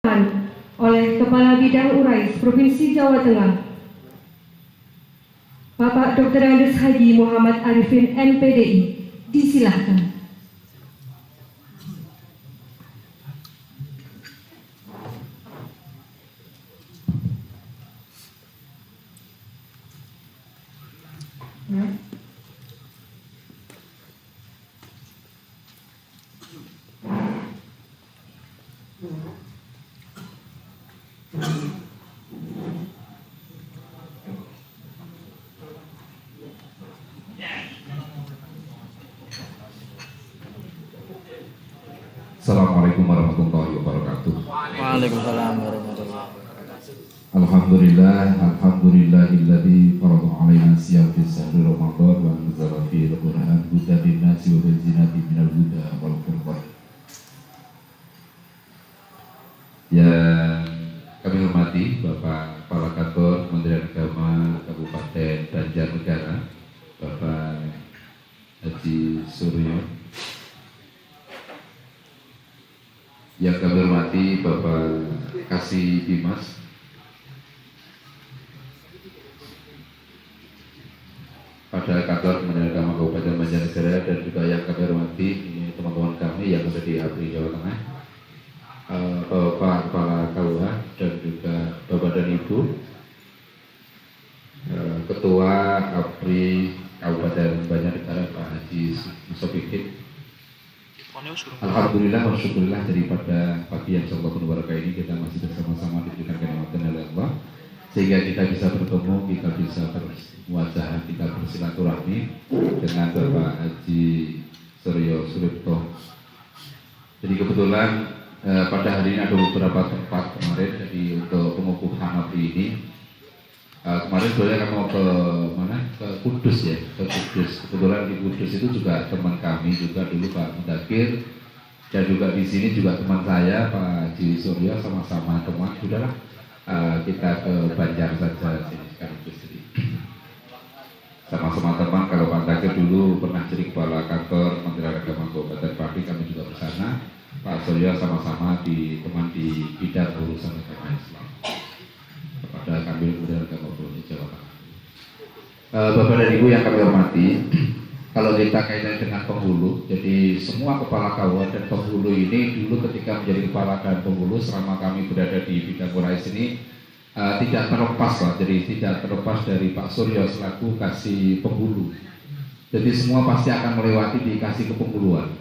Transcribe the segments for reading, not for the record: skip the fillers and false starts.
oleh Kepala Bidang Urais Provinsi Jawa Tengah, Bapak Dr. Andes Haji Muhammad Arifin MPDI. Disilahkan. Assalamualaikum warahmatullahi wabarakatuh. Waalaikumsalam warahmatullahi wabarakatuh. Alhamdulillahilladzi farada 'alaina siyam fi syahri Ramadan wa anzala fihi al-Qur'an hudan lin-nasi wa bayyinatin minal huda wal furqan. Yang kami hormati Bapak Kepala Kantor Kementerian Agama Kabupaten Banjarnegara, Bapak Haji Suryo. Yang kami hormati Bapak Kasih Dimas, pada kantor Kementerian Agama Kabupaten Banjarnegara, dan juga yang kami hormati teman-teman kami yang ada di APRI Jawa Tengah, Bapak Kepala KUH dan juga Bapak dan Ibu Ketua APRI Kabupaten Banjarnegara Pak Haji Sofikin. Alhamdulillah wa syukurillah, daripada pagi yang insyaallah penuh barakah ini kita masih bersama-sama diberikan kenikmatan oleh Allah, sehingga kita bisa bertemu, kita bisa bermuajah, kita bersilaturahmi dengan Bapak Haji Suryo Suripto. Jadi kebetulan pada hari ini ada beberapa tempat kemarin, jadi untuk pengukuhan APRI ini kemarin sebenarnya kami mau ke mana? Ke Kudus ya, ke Kudus. Kebetulan di Kudus itu juga teman kami juga dulu Pak Mudakir, dan juga di sini juga teman saya Pak Haji Suryo, sama-sama teman. Sudahlah kita ke Banjar saja sini sekaligus. Sama-sama teman. Kalau Pak Mudakir dulu pernah jadi kepala kantor Kementerian Agama Kabupaten Pati, kami juga ke sana. Pak Suryo sama-sama di teman di bidang urusan agama Islam pada kami Kementerian Agama Provinsi Jawa Tengah. Bapak dan Ibu yang kami hormati, kalau kita kaitan dengan penghulu, jadi semua kepala KUH dan penghulu ini dulu ketika menjadi kepala dan penghulu selama kami berada di bidang Urais ini tidak terlepas Pak, jadi tidak terlepas dari Pak Suryo selaku kasih penghulu. Jadi semua pasti akan melewati dikasih kepenghuluan.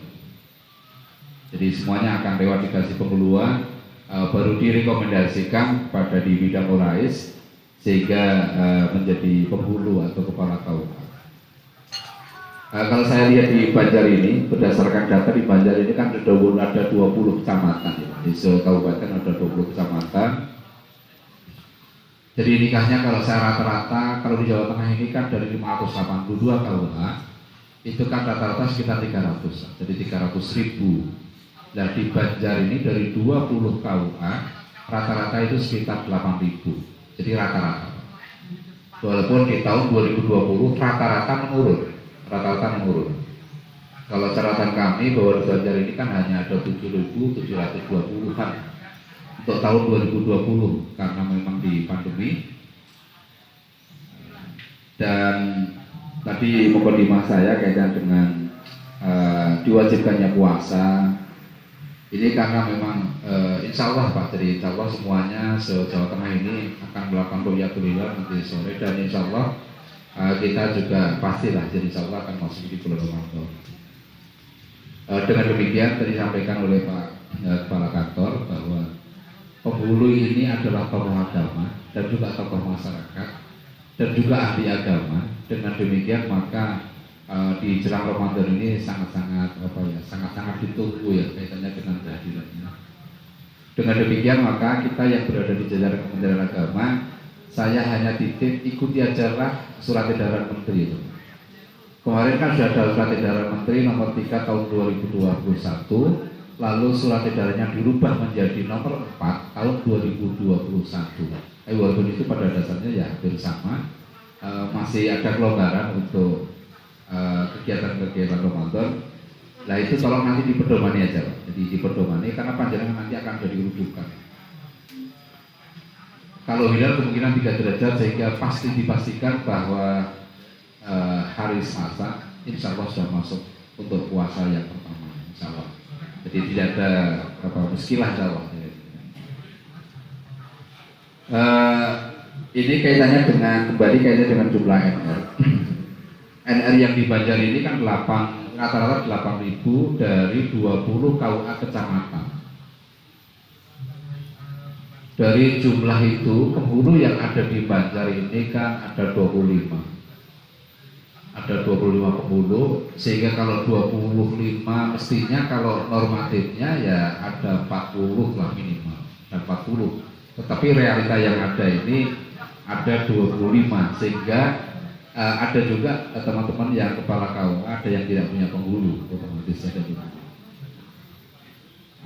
Jadi semuanya akan lewat dikasih penghuluan, baru direkomendasikan pada di bidang Urais sehingga menjadi penghulu atau kepala KUH. Kalau saya lihat di Banjar ini, berdasarkan data di Banjar ini kan ada 20 kecamatan ya. Di kabupaten ada 20 kecamatan. Jadi nikahnya kalau saya rata-rata, kalau di Jawa Tengah ini kan dari 582 KUH, itu kan rata-rata sekitar 300, jadi 300.000. Nah di Banjar ini dari 20 KUH, rata-rata itu sekitar 8.000, jadi rata-rata. Walaupun di tahun 2020 rata-rata menurun. Kalau catatan kami bahwa di Banjar ini kan hanya ada 7.720-an untuk tahun 2020 karena memang di pandemi. Dan tadi mukadimah saya kaitan dengan diwajibkannya puasa. Ini karena memang insya Allah Pak, jadi insya Allah semuanya se-Jawa Tengah ini akan melakukan ru'yatul hilal nanti sore, dan insya Allah kita juga pastilah jadi insya Allah akan masuk di bulan Ramadan. Dengan demikian tadi disampaikan oleh Pak Kepala Kantor bahwa penghulu ini adalah tokoh agama dan juga tokoh masyarakat dan juga ahli agama. Dengan demikian maka di jelang Ramadan ini sangat-sangat ditunggu ya kaitannya dengan kehadirannya. Dengan demikian maka kita yang berada di jajaran Kementerian Agama, saya hanya titip ikuti ajalah surat edaran Menteri itu. Kemarin kan sudah ada surat edaran Menteri nomor 3 tahun 2021, lalu surat edarannya dirubah menjadi nomor 4 tahun 2021. Walaupun itu pada dasarnya ya hampir sama, masih ada kelonggaran untuk kegiatan-kegiatan Ramadan. Nah itu tolong nanti dipedomani aja Pak. Jadi dipedomani karena panjenengan nanti akan jadi rujukan. Kalau hilal kemungkinan 3 derajat, sehingga pasti dipastikan bahwa hari Selasa insya Allah sudah masuk untuk puasa yang pertama, insya Allah. Jadi tidak ada muskilah, insya Allah. Ini kaitannya dengan jumlah NR. NR yang di Banjar ini kan rata-rata 8.000 dari 20 KUA kecamatan. Dari jumlah itu, penghulu yang ada di Banjar ini kan ada 25. Ada 25 penghulu, sehingga kalau 25 mestinya kalau normatifnya ya ada 40 lah minimal, ada 40. Tetapi realita yang ada ini ada 25, sehingga ada juga teman-teman yang kepala KUA ada yang tidak punya penghulu, otomatis ada juga.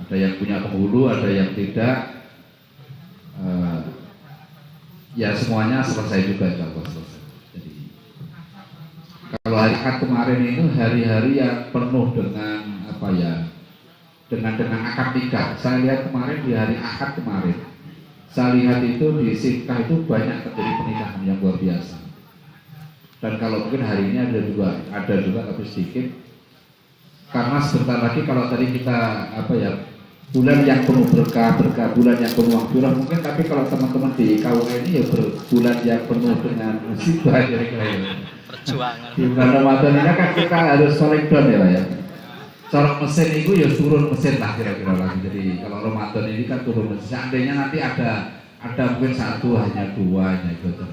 Ada yang punya penghulu, ada yang tidak. Ya semuanya selesai juga, insya Allah selesai. Jadi kalau hari Ahad kemarin itu hari-hari yang penuh dengan dengan akad nikah. Saya lihat kemarin di hari Ahad kemarin, saya lihat itu di Sitkah itu banyak terjadi pernikahan yang luar biasa. Dan kalau mungkin hari ini ada juga tapi sedikit, karena sebentar lagi kalau tadi kita bulan yang penuh berkah, bulan yang penuh waktulah mungkin, tapi kalau teman-teman di KUA ini ya bulan yang penuh dengan musibah kira-kira ya. Perjuangan. Di bulan Ramadan ini kan kita harus collect down ya Pak ya. Corok mesin itu ya turun mesin lah kira-kira lagi. Jadi kalau Ramadan ini kan turun mesin. Seandainya nanti ada mungkin 1 hanya 2 hanya gitu.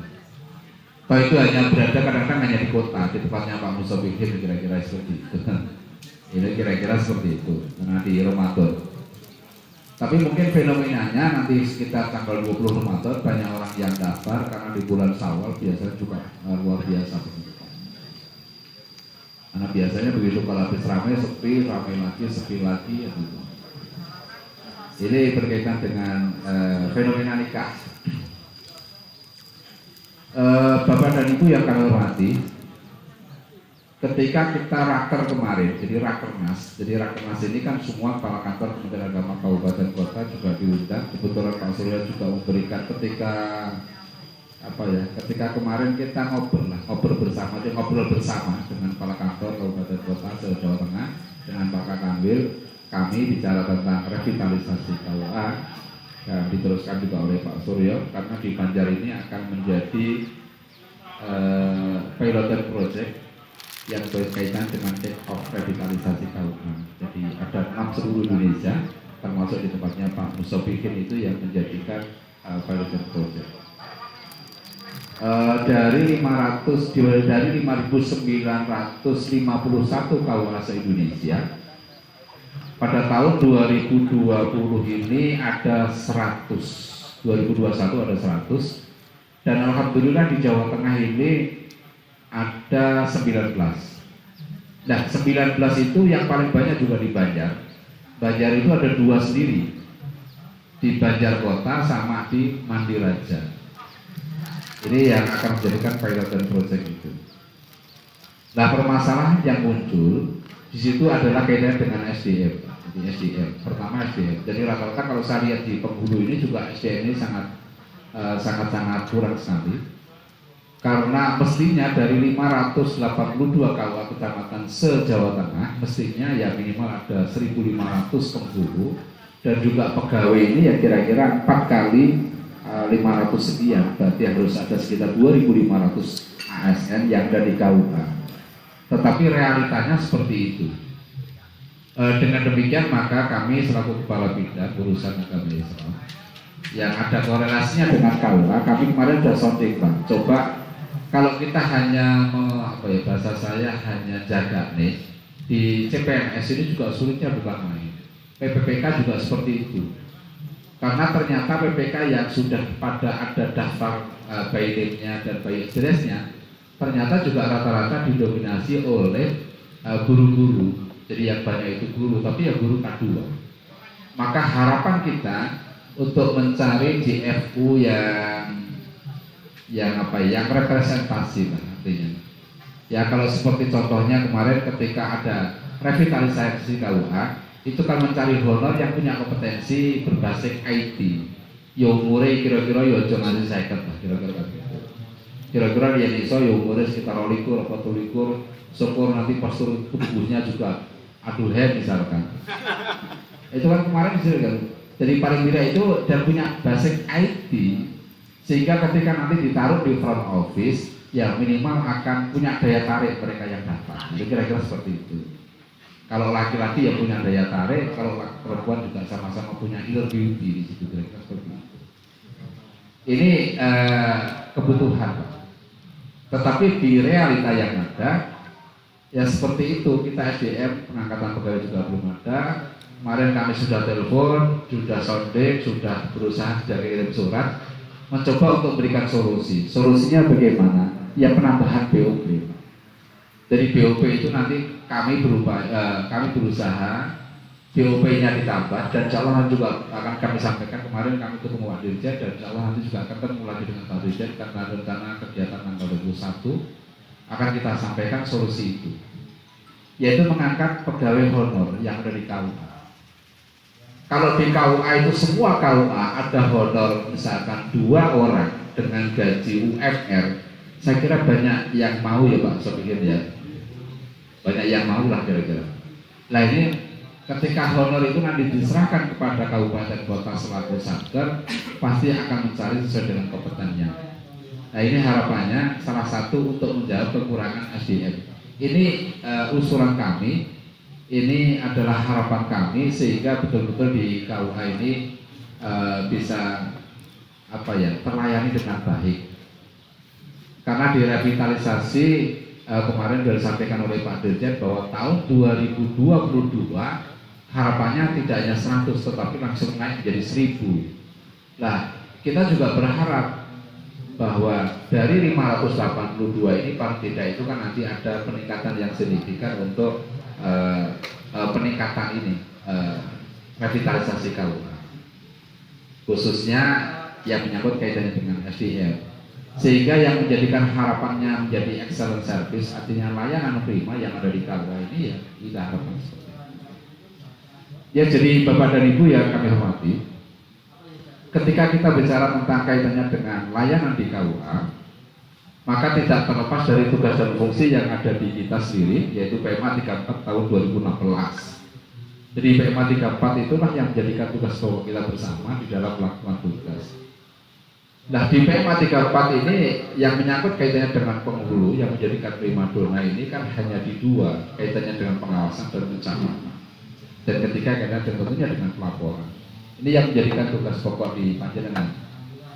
Kalau itu hanya berada kadang-kadang hanya di kota, di tempatnya Pak Musobikin kira-kira seperti itu. Ini kira-kira seperti itu karena di Ramadan. Tapi mungkin fenomenanya nanti sekitar tanggal 20 Ramadan banyak orang yang daftar, karena di bulan Syawal biasanya juga luar biasa. Karena biasanya begitu kalau habis ramai sepi lagi, sepi lagi gitu. Ini berkaitan dengan fenomena nikah. Bapak dan Ibu yang kami hormati, ketika kita raker kemarin, jadi rakernas ini kan semua kepala kantor Kementerian Agama Kabupaten Kota juga diundang. Kebetulan Pak Surya juga memberikan ketika kemarin kita ngobrol bersama dengan kepala kantor Kabupaten Kota se-Jawa Tengah dengan Pak Kakanwil, kami bicara tentang revitalisasi KUA dan diteruskan juga oleh Pak Suryo, karena di Banjar ini akan menjadi piloted project yang berkaitan dengan take off revitalisasi KUA. Jadi ada 6 seluruh Indonesia, termasuk di tempatnya Pak Musobikin itu yang menjadikan piloted project. Dari 5.951 KUA se-Indonesia, pada tahun 2020 ini ada 100, 2021 ada 100, dan alhamdulillah di Jawa Tengah ini ada 19. Nah 19 itu yang paling banyak juga di Banjar. Banjar itu ada 2 sendiri, di Banjar Kota sama di Mandiraja. Ini yang akan menjadikan pilotan project itu. Nah permasalahan yang muncul di situ adalah kaitannya dengan SDM. Jadi SDM, pertama SDM. Jadi rata-rata kalau saya lihat di penghulu ini juga SDM ini sangat kurang sekali. Karena mestinya dari 582 KUA kecamatan se-Jawa Tengah, mestinya ya minimal ada 1.500 penghulu, dan juga pegawai ini ya kira-kira 4 kali 500 sekian, berarti harus ada sekitar 2.500 ASN yang ada di KUA. Tetapi realitanya seperti itu. Dengan demikian maka kami selaku Kepala Bidang Urusan Agama Islam yang ada korelasinya dengan KUA, kami kemarin sudah sounding Bang. Coba kalau kita hanya bahasa saya hanya jaga nih di CPNS ini juga sulitnya bukan main. PPPK juga seperti itu. Karena ternyata PPK yang sudah pada ada daftar by name-nya dan by address-nya ternyata juga rata-rata didominasi oleh guru-guru. Jadi yang banyak itu guru, tapi ya guru K2. Maka harapan kita untuk mencari JFU yang representasi lah artinya. Ya kalau seperti contohnya kemarin ketika ada revitalisasi KUA, itu kan mencari honor yang punya kompetensi berbasis IT. ya umure kira-kira ya aja nganti 50 lah kira-kira gitu. Kira-kira dia iso ya umure sekitar 22 atau 23, syukur nanti postur tubuhnya juga aduh misalkan. Itu kan kemarin sih kan. Jadi paling tidak itu dan punya basic IT sehingga ketika nanti ditaruh di front office ya minimal akan punya daya tarik mereka yang datang. Jadi kira-kira seperti itu. Kalau laki-laki ya punya daya tarik, kalau perempuan juga sama-sama punya inner beauty di situ kira-kira seperti itu. Ini kebutuhan, Pak. Tetapi di realita yang ada ya seperti itu, kita SDM pengangkatan pegawai juga belum ada. Kemarin kami sudah telepon, sudah sounding, sudah berusaha sudah kirim surat, mencoba untuk memberikan solusi. Solusinya bagaimana? Ya penambahan BOP. Dari BOP itu nanti kami berusaha BOP-nya ditambah dan insya Allah juga akan kami sampaikan. Kemarin kami ketemu Pak Dirjen dan insya Allah nanti juga akan ketemu lagi dengan Pak Dirjen karena rencana kegiatan tanggal 21 akan kita sampaikan solusi itu, yaitu mengangkat pegawai honor yang ada di KUA. Kalau di KUA itu semua KUA ada honor misalkan 2 orang dengan gaji UMR, saya kira banyak yang mau ya Pak, saya pikir ya banyak yang mau lah kira-kira. Nah ini ketika honor itu nanti diserahkan kepada kabupaten kota selaku satker, pasti akan mencari sesuai dengan kompetennya. Nah ini harapannya salah satu untuk menjawab kekurangan SDM. Ini usulan kami, ini adalah harapan kami sehingga betul-betul di KUA ini bisa terlayani dengan baik. Karena direvitalisasi kemarin sudah disampaikan oleh Pak Dirjen bahwa tahun 2022 harapannya tidak hanya 100 tetapi langsung naik menjadi 1000. Nah kita juga berharap bahwa dari 582 ini paling tidak itu kan nanti ada peningkatan yang signifikan untuk peningkatan ini revitalisasi KUA khususnya yang menyangkut kaitannya dengan SDM, sehingga yang menjadikan harapannya menjadi excellent service, artinya layanan prima yang ada di KUA ini ya kita harapkan seperti itu. Ya jadi Bapak dan Ibu yang kami hormati, ketika kita bicara tentang kaitannya dengan layanan di KUA, maka tidak terlepas dari tugas dan fungsi yang ada di kita sendiri, yaitu PMA 34 tahun 2016. Jadi PMA 34 itulah yang menjadikan tugas pokok kita bersama di dalam melakukan tugas. Nah di PMA 34 ini yang menyangkut kaitannya dengan penghulu yang menjadikan primadona ini kan hanya di 2, kaitannya dengan pengawasan dan pencatatan. Dan ketika kaitannya tentunya dengan pelaporan. Ini yang menjadikan tugas pokok di Panjenengan.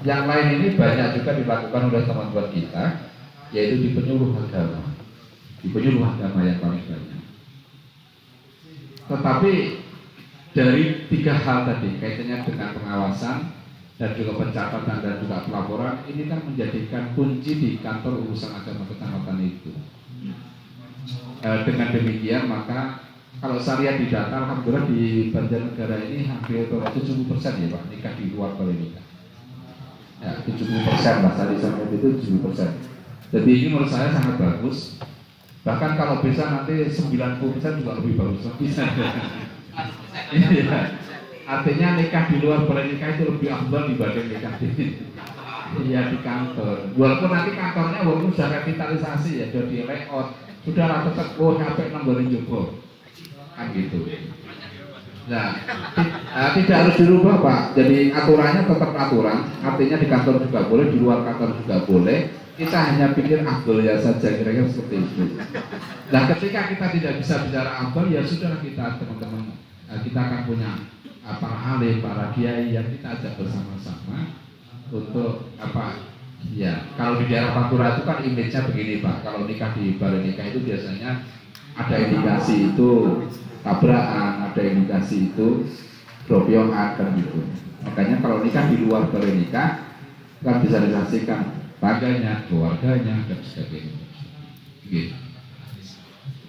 Yang lain ini banyak juga dilakukan oleh teman-teman kita, yaitu di penyuluh agama. Di penyuluh agama yang paling banyak. Tetapi dari 3 hal tadi, kaitannya dengan pengawasan dan juga pencatatan dan juga pelaporan, ini kan menjadikan kunci di kantor urusan agama kecamatan itu. Dengan demikian maka kalau saya lihat di data, alhamdulillah di Banjarnegara ini hampir 70% ya Pak nikah di luar pernikahan. Ya 70% lah, tadi saya itu 70%. Jadi ini menurut saya sangat bagus. Bahkan kalau bisa nanti 90% juga lebih bagus bisa. Ya. Artinya nikah di luar pernikahan itu lebih afdal dibanding nikah di kantor. Walaupun nanti kantornya walaupun sudah revitalisasi ya, sudah di layout, sudah tetap sampai 6 jebol. Kan gitu. Nah, tidak harus dirubah Pak. Jadi aturannya tetap aturan. Artinya di kantor juga boleh, di luar kantor juga boleh. Kita hanya pikir afdol ya saja, kira-kira seperti itu. Nah, ketika kita tidak bisa bicara afdol, ya sudah kita teman-teman kita akan punya para alim, para kiai yang kita ajak bersama-sama untuk ya kalau di daerah Pantura itu kan image-nya begini Pak. Kalau nikah di balai nikah itu biasanya ada indikasi itu tabrakan, ada indikasi itu dropiongan kan gitu. Makanya kalau nikah di luar balai nikah kan bisa disaksikan bangganya, keluarganya dan sebagainya. Gitu.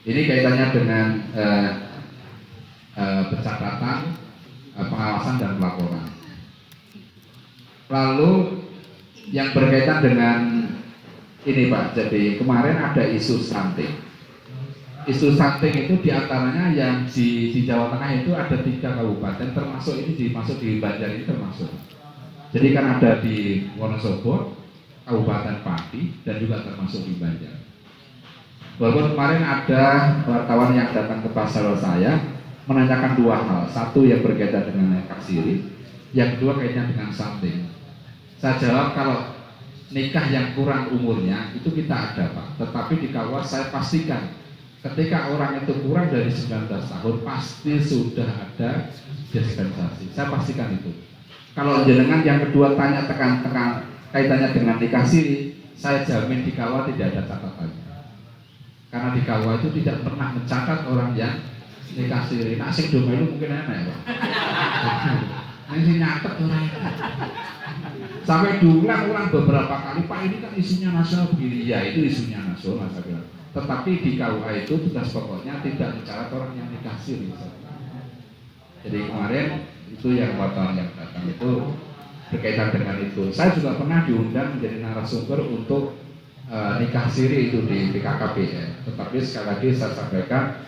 Ini kaitannya dengan pencatatan, pengawasan dan pelaporan. Lalu yang berkaitan dengan ini Pak, jadi kemarin ada isu stunting. Isu stunting itu diantaranya yang di Jawa Tengah itu ada 3 kabupaten, termasuk ini dimasuk di Banjar ini termasuk. Jadi kan ada di Wonosobo, Kabupaten Pati, dan juga termasuk di Banjar. Walaupun kemarin ada wartawan yang datang ke pasar saya menanyakan dua hal, satu yang berkaitan dengan nikah siri, yang kedua kaitannya dengan something. Saya jawab kalau nikah yang kurang umurnya itu kita ada Pak, tetapi di KUA saya pastikan ketika orang itu kurang dari 19 tahun pasti sudah ada dispensasi. Saya pastikan itu. Kalau jenengan yang kedua tanya tekan-tekan kaitannya dengan nikah siri, saya jamin di KUA tidak ada catatannya. Karena di KUA itu tidak pernah mencatat orang yang nikah siri. Nah, sing doma itu mungkin enak ya Pak. Ini nyatet orang. Sampai diulang-ulang beberapa kali, Pak ini kan isunya nasional begini. Ya itu isunya nasional saya bilang. Tetapi di KUA itu tugas pokoknya tidak mencatat orang yang nikah siri. Jadi kemarin itu yang wartawan yang datang itu berkaitan dengan itu. Saya juga pernah diundang menjadi narasumber untuk nikah siri itu di BKKBN. Tetapi sekali lagi saya sampaikan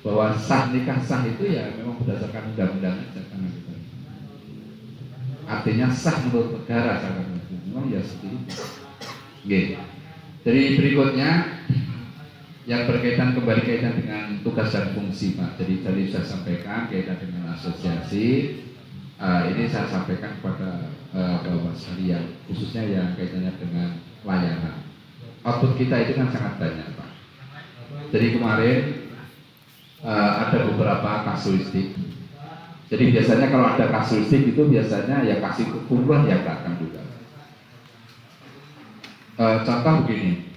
bahwa sah nikah sah itu ya memang berdasarkan undang-undang aja kan gitu. Artinya sah menurut negara saya memang ya seperti itu. Oke. Jadi berikutnya yang berkaitan kembali kaitan dengan tugas dan fungsi Pak. Jadi tadi saya sampaikan kaitan dengan asosiasi. Ini saya sampaikan kepada Bapak sekalian, khususnya yang kaitannya dengan layanan. Output kita itu kan sangat banyak Pak. Jadi kemarin ada beberapa kasuistik. Jadi biasanya kalau ada kasuistik itu biasanya ya kasih kumpulan yang datang juga. Contoh begini,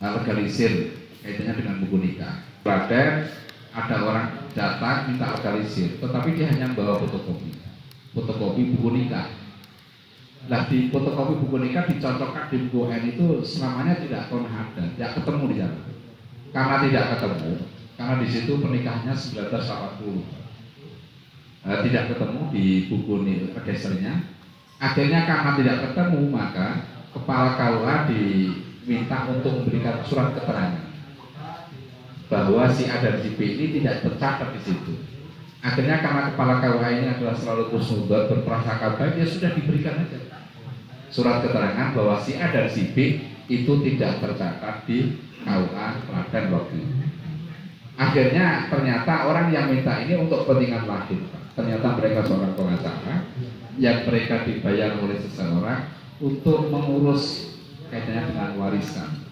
legalisir kaitannya dengan buku nikah. Klaten ada orang datang minta legalisir, tetapi dia hanya membawa fotokopi buku nikah. Nah di fotokopi buku nikah dicocokkan di buku N itu selamanya tidak pernah ada, tidak ketemu di sana. Karena tidak ketemu, karena di situ pernikahannya 1980. Tidak ketemu di buku registernya. Akhirnya karena tidak ketemu maka kepala KUA diminta untuk memberikan surat keterangan bahwa si A dan si B ini tidak tercatat di situ. Akhirnya karena kepala KUA ini adalah selalu khusnudon berprasangka baik, ya sudah diberikan aja surat keterangan bahwa si A dan si B itu tidak tercatat di KUA Klaten waktu itu. Akhirnya ternyata orang yang minta ini untuk kepentingan lahir. Ternyata mereka seorang pengacara yang mereka dibayar oleh seseorang untuk mengurus kaitannya dengan warisan.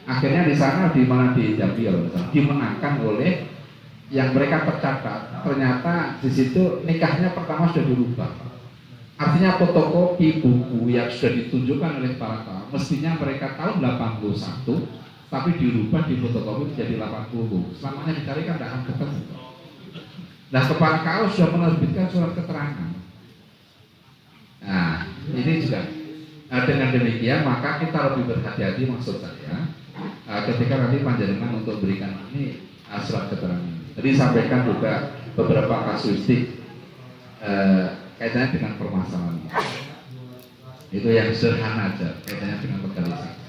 Akhirnya di sana di mana di Jambi dimenangkan oleh yang mereka tercatat. Ternyata di situ nikahnya pertama sudah dirubah. Artinya fotokopi buku yang sudah ditunjukkan oleh para kaum mestinya mereka tahun 81, tapi dirubah di fotokopi menjadi 80. Selamanya dicari kan tidak akan ketemu. Nah kepala KUA sudah menerbitkan surat keterangan. Nah ini juga dengan demikian maka kita lebih berhati-hati maksud saya ketika nanti panjenengan untuk berikan ini surat keterangan. Jadi sampaikan juga beberapa kasuistik kaitannya dengan permasalahan. Itu yang sederhana aja kaitannya dengan legalisasi.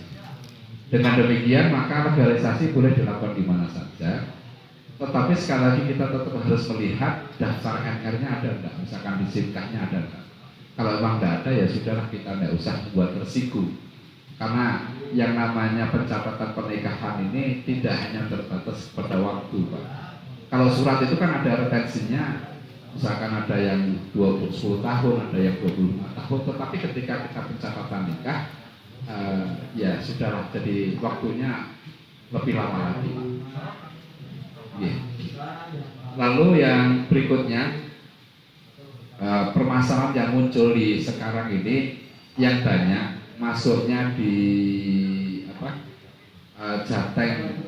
Dengan demikian maka legalisasi boleh dilakukan di mana saja. Tetapi sekali lagi kita tetap harus melihat daftar NR-nya ada enggak, misalkan di SIM-nya ada enggak. Kalau memang enggak ada ya sudahlah kita enggak usah membuat resiko. Karena yang namanya pencatatan pernikahan ini tidak hanya terbatas pada waktu Pak. Kalau surat itu kan ada retensinya, misalkan ada yang 10 tahun, ada yang 25 tahun, tetapi ketika kita pencatatan nikah ya sudahlah, jadi waktunya lebih lama lagi. Lalu yang berikutnya permasalahan yang muncul di sekarang ini yang banyak masuknya di Jateng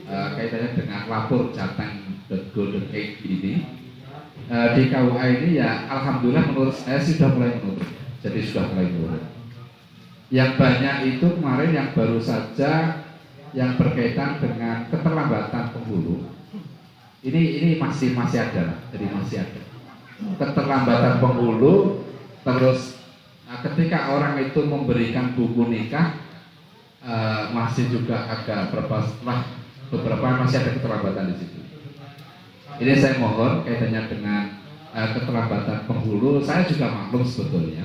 kaitannya dengan lapor jateng.go.id ini di KUA ini ya alhamdulillah menurut saya sudah mulai menurun. Jadi sudah mulai menurun. Yang banyak itu kemarin yang baru saja yang berkaitan dengan keterlambatan penghulu ini masih ada lah, jadi masih ada keterlambatan penghulu. Terus ketika orang itu memberikan buku nikah masih juga agak beberapa masih ada keterlambatan di situ. Ini saya mohon kaitannya dengan keterlambatan penghulu, saya juga maklum sebetulnya.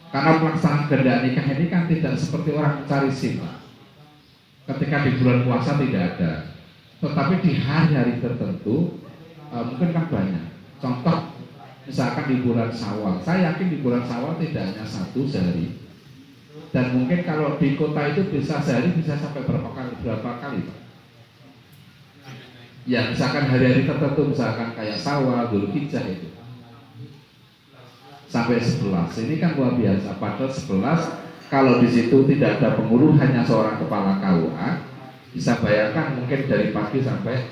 Karena pelaksanaan ganda nikah ini kan tidak seperti orang mencari SIM. Ketika di bulan puasa tidak ada, tetapi di hari-hari tertentu mungkin kan banyak. Contoh, misalkan di bulan Syawal, saya yakin di bulan Syawal tidak hanya satu sehari. Dan mungkin kalau di kota itu bisa sehari bisa sampai berapa kali Pak? Ya misalkan hari-hari tertentu, misalkan kayak Syawal, Dzulhijjah itu sampai 11. Ini kan luar biasa. Padahal 11 kalau di situ tidak ada penghulu, hanya seorang kepala KUA, bisa bayangkan mungkin dari pagi sampai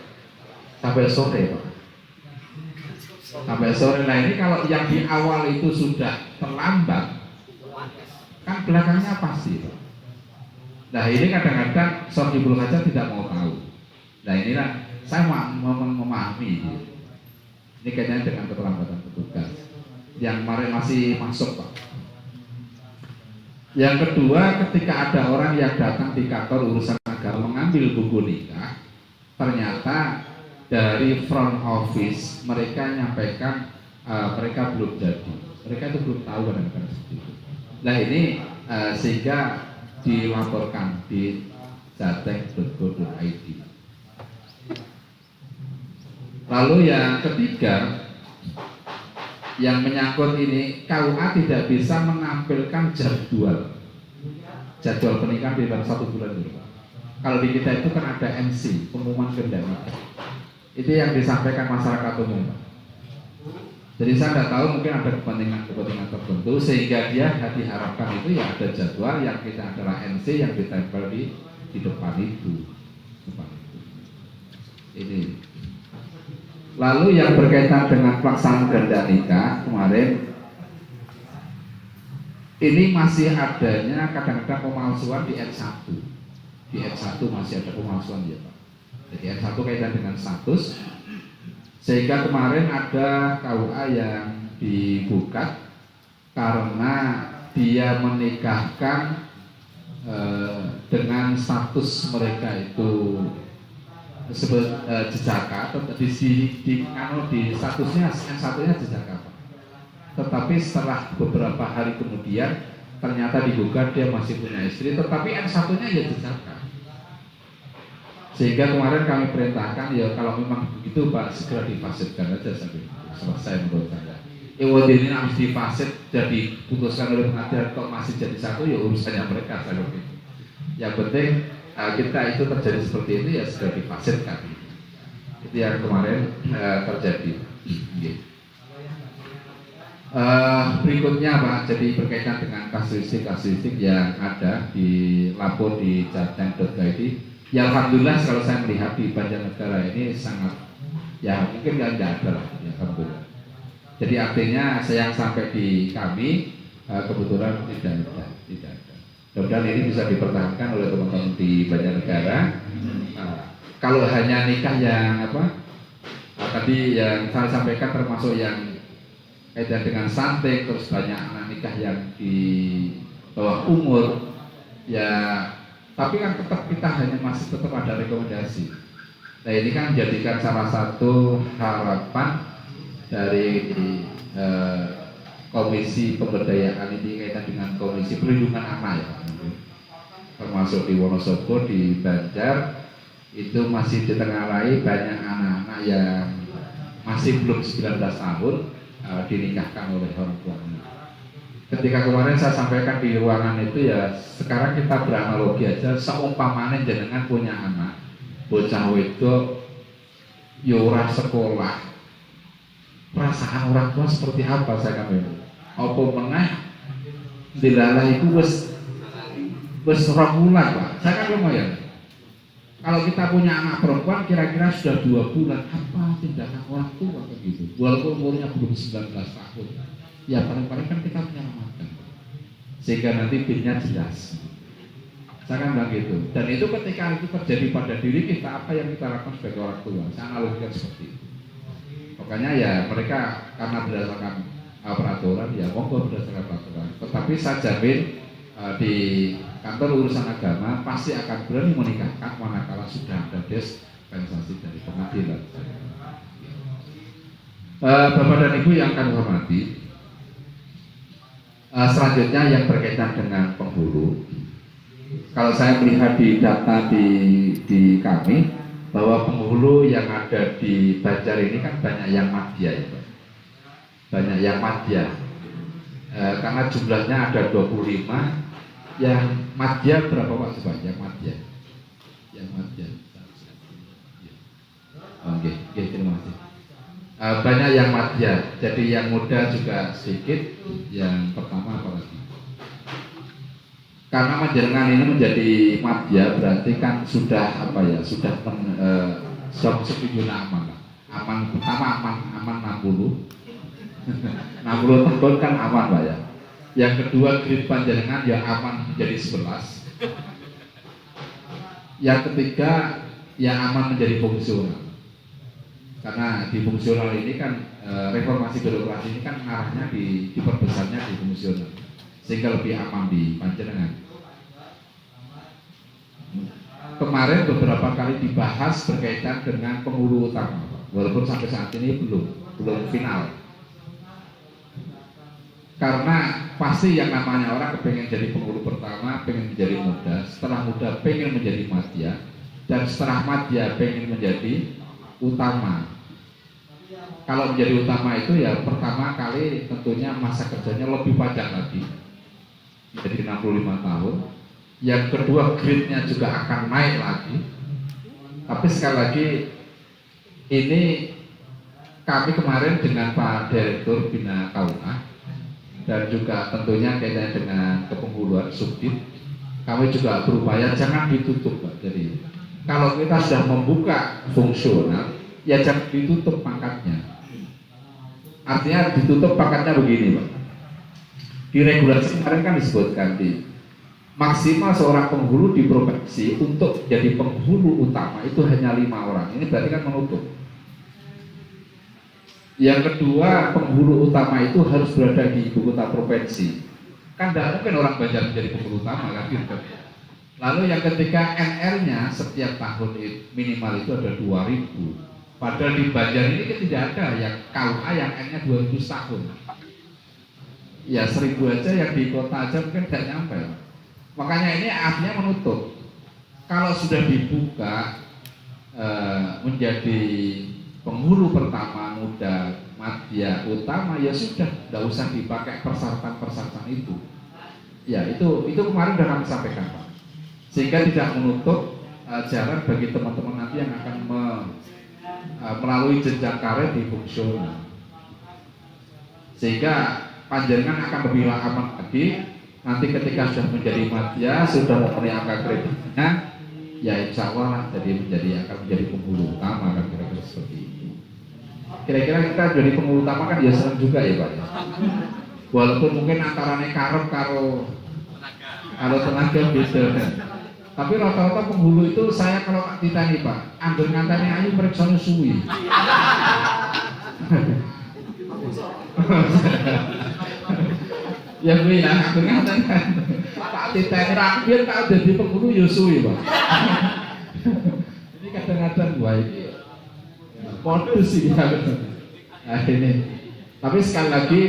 sore Pak. Sampai sore. Nah ini kalau yang di awal itu sudah terlambat, kan belakangnya pasti Pak. Nah ini kadang-kadang Sohibul Hajat tidak mau tahu. Nah inilah saya memahami ini kaitannya dengan keterlambatan petugas yang kemarin masih masuk Pak. Yang kedua, ketika ada orang yang datang di kantor urusan agama mengambil buku nikah, ternyata dari front office mereka nyampaikan mereka belum jadi, mereka itu belum tahu kan seperti itu. Nah ini sehingga dilaporkan di jateng.go.id. Lalu yang ketiga, yang menyangkut ini, KUA tidak bisa menampilkan jadwal pernikahan di dalam 1 bulan dulu. Kalau di kita itu kan ada MC, pengumuman ganda nikah. Itu yang disampaikan masyarakat umum. Jadi saya tidak tahu, mungkin ada kepentingan tertentu sehingga dia diharapkan itu ya ada jadwal yang kita adalah MC yang ditempel di depan itu. Ini. Lalu yang berkaitan dengan pelaksanaan ganda nikah kemarin, ini masih adanya kadang-kadang pemalsuan di N1. Di N1 masih ada pemalsuan ya Pak. Jadi N1 kaitan dengan status, sehingga kemarin ada KUA yang digugat karena dia menikahkan dengan status mereka itu disebut jejaka, atau di statusnya N1-nya jejaka Pak. Tetapi setelah beberapa hari kemudian ternyata digugat dia masih punya istri, tetapi N1-nya ya jejaka. Sehingga kemarin kami perintahkan ya kalau memang begitu Pak, segera difasitkan aja sampai selesai menurut saya. Ini harus difasit, jadi putuskan oleh pengadilan, kok masih jadi satu ya urusannya mereka saya begitu. Yang penting kita itu terjadi seperti itu ya segera difasitkan. Itu yang kemarin terjadi. Berikutnya Pak, jadi berkaitan dengan kasuistik yang ada di lapor di jateng.id. Ya Alhamdulillah kalau saya melihat di Banjarnegara ini sangat, ya mungkin nggak ada lah, ya Alhamdulillah. Jadi artinya saya yang sampai di kami kebetulan tidak ada. Mudah-mudahan ini bisa dipertahankan oleh teman-teman di Banjarnegara. Kalau hanya nikah yang tadi yang saya sampaikan termasuk yang kaitan dengan santing, terus banyak anak nikah yang di bawah umur, ya tapi kan tetap kita masih tetap ada rekomendasi. Nah ini kan menjadikan salah satu harapan dari Komisi Pemberdayaan ini kaitan dengan Komisi Perlindungan Anak ya, termasuk di Wonosobo, di Banjar itu masih ditengarai banyak anak-anak yang masih belum 19 tahun dinikahkan oleh orang tuanya. Ketika kemarin saya sampaikan di ruangan itu ya, sekarang kita beranalogi aja, seumpamanya jenengan punya anak bocah wedok yura sekolah, perasaan orang tua seperti apa saya katakan? Apa meneh dilalah itu wis ora bulan Pak. Saya kan lumayan. Kalau kita punya anak perempuan kira-kira sudah 2 bulan, apa tindakan orang tua begitu? Walaupun umurnya belum 19 tahun. Ya paling-paling kan kita menyelamatkan. Sehingga nanti pilnya jelas. Saya kan bilang gitu. Dan itu ketika itu terjadi pada diri kita, apa yang kita lakukan sebagai orang tua? Saya analogikan seperti itu. Makanya ya mereka karena berdasarkan peraturan, ya monggo berdasarkan peraturan. Tetapi saya jamin di kantor urusan agama pasti akan berani menikahkan manakala sudah ada dispensasi dari pengadilan. Bapak dan Ibu yang kami hormati, selanjutnya yang berkaitan dengan penghulu. Kalau saya melihat di data di kami, bahwa penghulu yang ada di Banjar ini kan banyak yang madya ya Pak. Banyak yang madya. Karena jumlahnya ada 25. Yang madya berapa Pak coba? Yang madya. Yang madya. Oke, terima kasih. Banyak yang madya. Jadi yang muda juga sedikit. Yang pertama apa lagi? Karena Panjenengan ini menjadi madya berarti kan sudah apa ya, sudah masuk zona aman. Aman pertama aman 60 60 tahun kan aman Pak ya. Yang kedua grade Panjenengan ya aman menjadi 11. Yang ketiga yang aman menjadi fungsional. Karena di fungsional ini kan reformasi birokrasi ini kan arahnya diperbesarnya di fungsional, sehingga lebih aman di Panjenengan. Kemarin beberapa kali dibahas berkaitan dengan penghulu utama, walaupun sampai saat ini belum final. Karena pasti yang namanya orang kepengen jadi penghulu pertama, pengen menjadi muda, setelah muda pengen menjadi madya, dan setelah madya pengen menjadi utama. Kalau menjadi utama itu ya pertama kali tentunya masa kerjanya lebih panjang lagi, jadi 65 tahun. Yang kedua grade-nya juga akan naik lagi. Tapi sekali lagi ini kami kemarin dengan Pak Direktur Bina KUA dan juga tentunya kaitannya dengan kepenghuluan Subdit, kami juga berupaya jangan ditutup Pak. Jadi kalau kita sudah membuka fungsional ya jangan ditutup pangkatnya. Artinya ditutup pangkatnya begini Pak. Di regulasi kemarin kan disebutkan maksimal seorang penghulu di provinsi untuk jadi penghulu utama itu hanya 5 orang. Ini berarti kan menutup. Yang kedua, penghulu utama itu harus berada di ibu kota provinsi. Kan tidak mungkin orang Banjar menjadi penghulu utama kan gitu. Lalu yang ketiga, NR-nya setiap tahun minimal itu ada 2.000. Padahal di Banjar ini kan tidak ada yang KUA yang N-nya 2.000 tahun. Ya 1.000 aja yang di kota aja mungkin tidak nyampe. Makanya ini artinya menutup. Kalau sudah dibuka menjadi penghulu pertama muda, madya, utama ya sudah, tidak usah dipakai persyaratan itu. Ya itu kemarin sudah kami sampaikan Pak. Sehingga tidak menutup jalan bagi teman-teman nanti yang akan melalui jenjang karir di fungsional. Sehingga Panjenengan akan lebih aman lagi. Nanti ketika sudah menjadi madya, sudah memenuhi angka kreditnya, ya insya Allah akan menjadi penghulu utama kan kira-kira seperti itu. Kira-kira kita jadi penghulu utama kan ya senang juga ya Pak. Walaupun mungkin antaranya karep karo tenaga beda. Tapi rata-rata penghulu itu saya kalau ditanya Pak, ambil ngantane ayu periksa suwi. Ya gue ya, aku ngatain kan tak ditanya rakyat tak udah di penghulu Yosui Pak. Ini kadang-kadang gue ini modus sih ya. Nah ini, tapi sekali lagi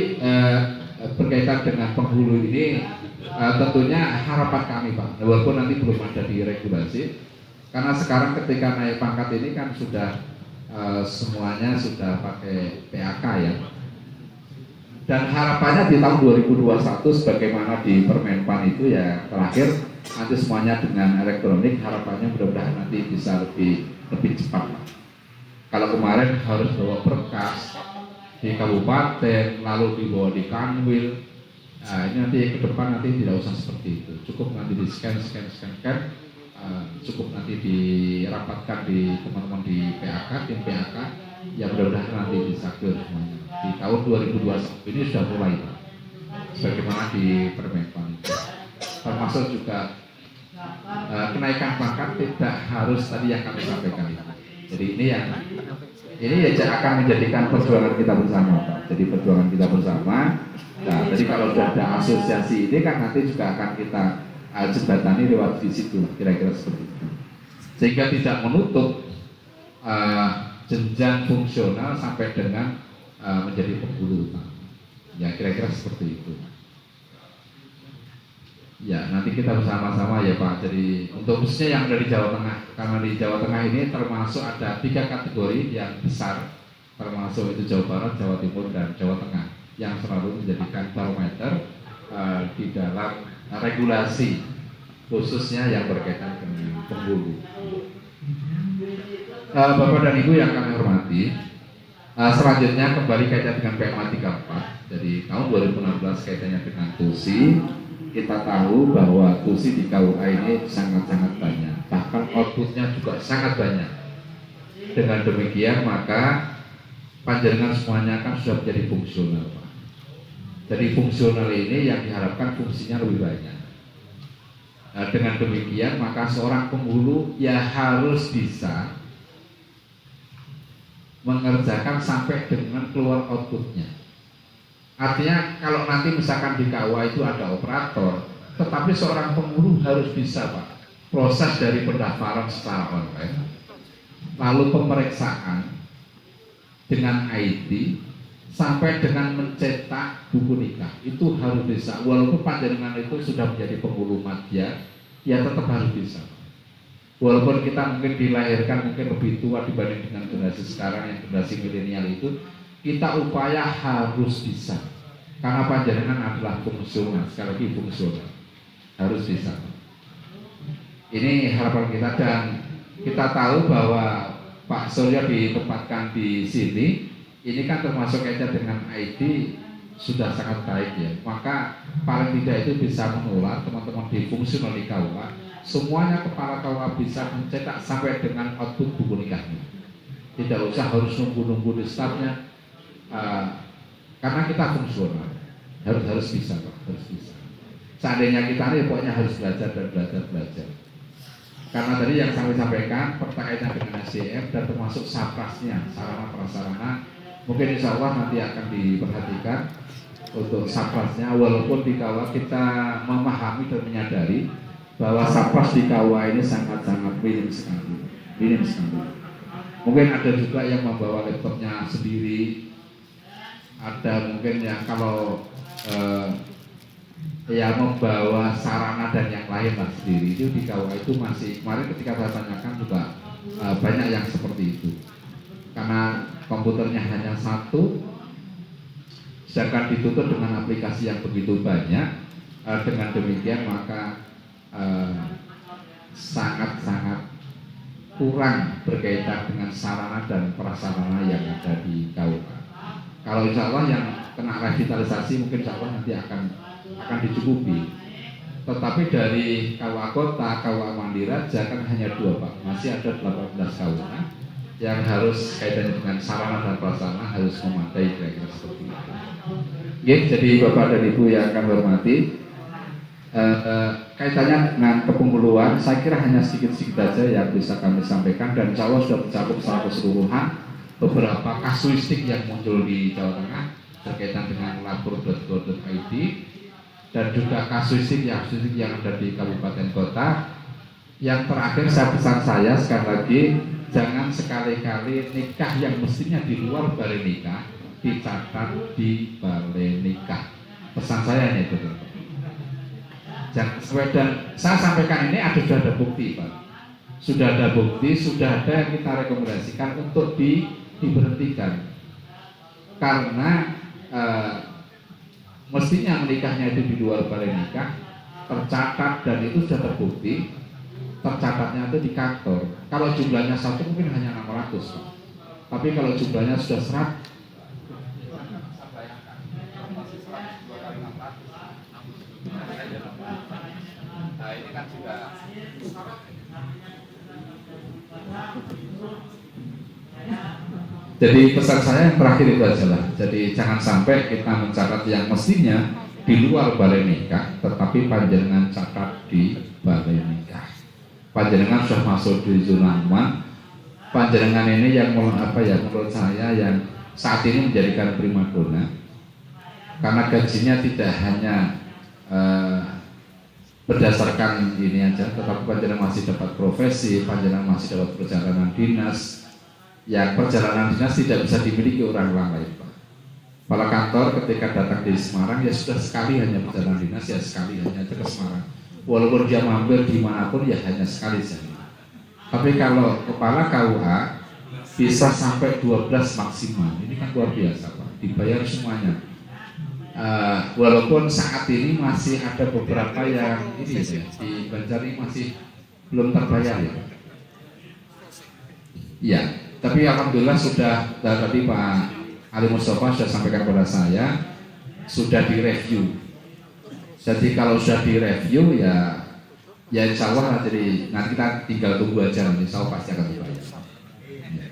berkaitan dengan penghulu ini tentunya harapan kami Pak, walaupun nanti belum ada di regulasi, karena sekarang ketika naik pangkat ini kan sudah semuanya sudah pakai PAK ya. Dan harapannya di tahun 2021 sebagaimana di Permenpan itu ya terakhir nanti semuanya dengan elektronik, harapannya mudah-mudahan nanti bisa lebih cepat. Kalau kemarin harus bawa berkas di kabupaten lalu dibawa di Kanwil, nah ini nanti ke depan nanti tidak usah seperti itu, cukup nanti di scan, cukup nanti dirapatkan di teman-teman di PAK, tim PAK, ya mudah-mudahan nanti bisa clear semuanya. Di tahun 2021 ini sudah mulai Pak, sebagaimana di Permenpan itu. Termasuk juga kenaikan pangkat tidak harus tadi yang kami sampaikan itu. Jadi ini ya akan menjadikan perjuangan kita bersama Pak. Jadi perjuangan kita bersama. Nah, jadi kalau sudah ada asosiasi ini kan nanti juga akan kita jembatani lewat di situ, kira-kira seperti itu. Sehingga tidak menutup jenjang fungsional sampai dengan menjadi penghulu utama. Ya kira-kira seperti itu. Ya nanti kita bersama-sama ya Pak. Jadi untuk khususnya yang dari Jawa Tengah, karena di Jawa Tengah ini termasuk ada 3 kategori yang besar, termasuk itu Jawa Barat, Jawa Timur, dan Jawa Tengah, yang selalu menjadikan barometer di dalam regulasi khususnya yang berkaitan dengan penghulu. Bapak dan Ibu yang kami hormati, selanjutnya kembali kaitan dengan PMA 34. Jadi tahun 2016 kaitannya dengan TUSI. Kita tahu bahwa TUSI di KUA ini sangat-sangat banyak, bahkan outputnya juga sangat banyak. Dengan demikian maka panjenengan semuanya kan sudah menjadi fungsional, Pak. Jadi fungsional ini yang diharapkan fungsinya lebih banyak. Dengan demikian maka seorang penghulu ya harus bisa mengerjakan sampai dengan keluar outputnya. Artinya kalau nanti misalkan di KUA itu ada operator, tetapi seorang penghulu harus bisa Pak, proses dari pendaftaran secara online, lalu pemeriksaan dengan ID sampai dengan mencetak buku nikah, itu harus bisa. Walaupun panjenengan itu sudah menjadi penghulu madya, ya tetap harus bisa. Walaupun kita mungkin dilahirkan mungkin lebih tua dibanding dengan generasi sekarang yang generasi milenial itu, kita upaya harus bisa, karena panjenengan adalah fungsional, sekali lagi fungsional, harus bisa. Ini harapan kita, dan kita tahu bahwa Pak Surya ditempatkan di sini, ini kan termasuk kaitan dengan ID sudah sangat baik ya. Maka paling tidak itu bisa menular teman-teman di fungsional di KUA, semuanya kepala KUA bisa mencetak sampai dengan output buku nikahnya. Tidak usah harus nunggu-nunggu di stafnya. Karena kita fungsional harus bisa Pak, harus bisa. Seandainya kita ini pokoknya harus belajar dan belajar. Karena tadi yang kami sampaikan berkaitan dengan SDM dan termasuk saprasnya, sarana prasarana, mungkin insya Allah nanti akan diperhatikan untuk saprasnya. Walaupun di KUA kita memahami dan menyadari bahwa sapras di KUA ini sangat-sangat minim sekali. Mungkin ada juga yang membawa laptopnya sendiri. Ada mungkin yang kalau ya membawa sarana dan yang lain lah sendiri, itu di KUA itu masih, kemarin ketika saya tanyakan juga banyak yang seperti itu, karena komputernya hanya satu, sedangkan ditutup dengan aplikasi yang begitu banyak. Dengan demikian maka sangat-sangat kurang berkaitan dengan sarana dan prasarana yang ada di KUA. Kalau insya Allah yang kena revitalisasi mungkin insya Allah nanti akan dicukupi. Tetapi dari KUA Kota, KUA Mandira jangan hanya 2 Pak, masih ada 18 KUA yang harus kaitannya dengan sarana dan prasarana harus memadai, kira-kira seperti itu. Jadi Bapak dan Ibu yang kami hormati, kaitannya dengan kepemiluan, saya kira hanya sedikit-sedikit saja yang bisa kami sampaikan, dan insya Allah sudah mencakup secara keseluruhan beberapa kasuistik yang muncul di Jawa Tengah berkaitan dengan lapor.go.id, dan juga kasuistik yang ada di kabupaten kota. Yang terakhir pesan saya sekali lagi, jangan sekali-kali nikah yang mestinya di luar balai nikah dicatat di balai nikah. Pesan saya ini itu. Jangan sesuai, dan saya sampaikan ini sudah ada bukti Pak. Sudah ada bukti, sudah ada yang kita rekomendasikan untuk diberhentikan. Karena mestinya menikahnya itu di luar balai nikah, tercatat dan itu sudah terbukti. Tercatatnya itu di kantor. Kalau jumlahnya 1 mungkin hanya 600 Pak. Tapi kalau jumlahnya sudah 100, ini kan juga. Jadi pesan saya yang terakhir itu adalah, jadi jangan sampai kita mencatat yang mestinya di luar balai nikah, tetapi panjenengan catat di balai nikah. Panjenengan sudah masuk di zona aman. Panjenengan ini yang menurut saya yang saat ini menjadikan primadona, karena gajinya tidak hanya berdasarkan ini aja, tetapi panjenengan masih dapat profesi, panjenengan masih dapat perjalanan dinas. Yang perjalanan dinas tidak bisa dimiliki orang lain Pak. kepala kantor ketika datang di Semarang ya sudah sekali hanya perjalanan dinas, ya sekali hanya ke Semarang. Walaupun dia mampir dimanapun ya hanya sekali saja. Tapi kalau kepala KUA bisa sampai 12 maksimal, ini kan luar biasa Pak, dibayar semuanya. Walaupun saat ini masih ada beberapa yang ini ya, di Banjar ini masih belum terbayar ya. Ya, tapi alhamdulillah sudah tadi Pak Ali Mustafa sudah sampaikan kepada saya, sudah direview. Jadi kalau sudah direview ya insya Allah jadi nanti kita tinggal tunggu aja, nanti insya Allah pasti akan dibayar. Ya.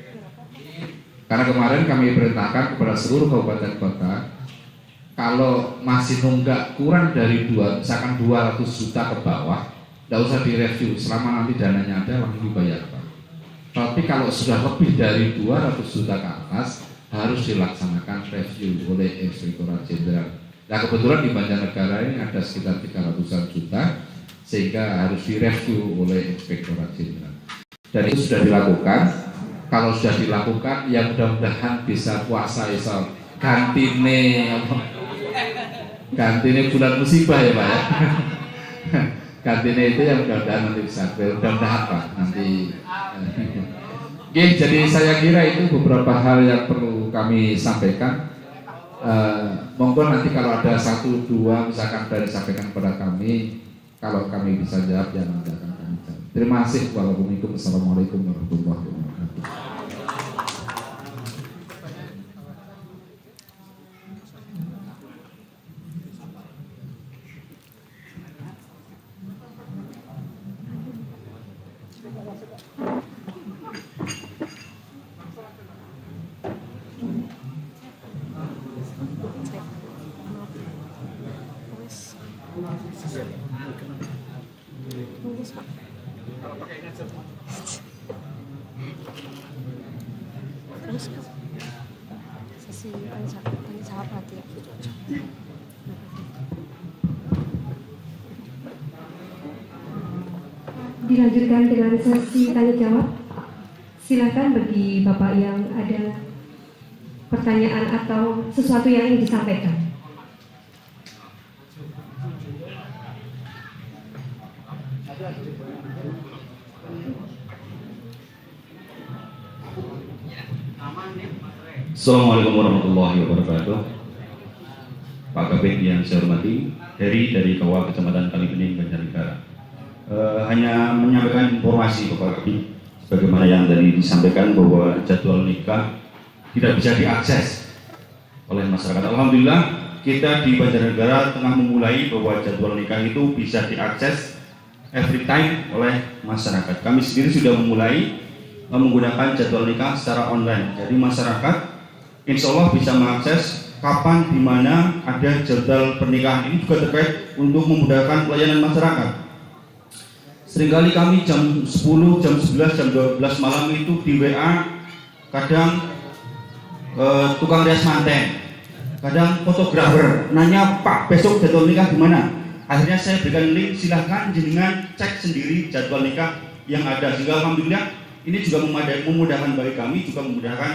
Karena kemarin kami perintahkan kepada seluruh kabupaten kota, kalau masih nunggak kurang dari misalkan 200 juta ke bawah, tidak usah direview, selama nanti dananya ada langsung dibayar Pak. Tapi kalau sudah lebih dari 200 juta ke atas, harus dilaksanakan review oleh Inspektorat Jenderal. Nah kebetulan di Banjarnegara ini ada sekitar 300-an juta, sehingga harus direview oleh Inspektorat Jenderal. Dan itu sudah dilakukan. Kalau sudah dilakukan, ya mudah-mudahan bisa puasa esok. Gantine bulan musibah ya Pak ya. Gantine itu yang mudah-mudahan nanti bisa, mudah-mudahan Pak nanti. Oke, jadi saya kira itu beberapa hal yang perlu kami sampaikan. Monggo nanti kalau ada 1-2 misalkan dari sampaikan kepada kami, kalau kami bisa jawab ya nanti akan kami jawab. Terima kasih. Wassalamualaikum warahmatullahi wabarakatuh. Terus sesi tanya jawab nanti ya. Dilanjutkan dengan sesi tanya jawab. Silakan bagi Bapak yang ada pertanyaan atau sesuatu yang ingin disampaikan. Assalamualaikum warahmatullahi wabarakatuh. Pak Kabid yang saya hormati, dari KUA Kecamatan Kalibening, Banjarnegara. Hanya menyampaikan informasi Bapak Kabid, sebagaimana yang tadi disampaikan bahwa jadwal nikah tidak bisa diakses oleh masyarakat. Alhamdulillah kita di Banjarnegara tengah memulai bahwa jadwal nikah itu bisa diakses every time oleh masyarakat. Kami sendiri sudah memulai menggunakan jadwal nikah secara online. Jadi masyarakat insya Allah bisa mengakses kapan, di mana ada jadwal pernikahan. Ini juga terkait untuk memudahkan pelayanan masyarakat. Seringkali kami jam 10, jam 11, jam 12 malam itu di WA kadang tukang rias manten, kadang fotografer nanya, Pak besok jadwal nikah gimana? Akhirnya saya berikan link, silahkan jenengan cek sendiri jadwal nikah yang ada. Sehingga alhamdulillah ini juga memudahkan bagi kami, juga memudahkan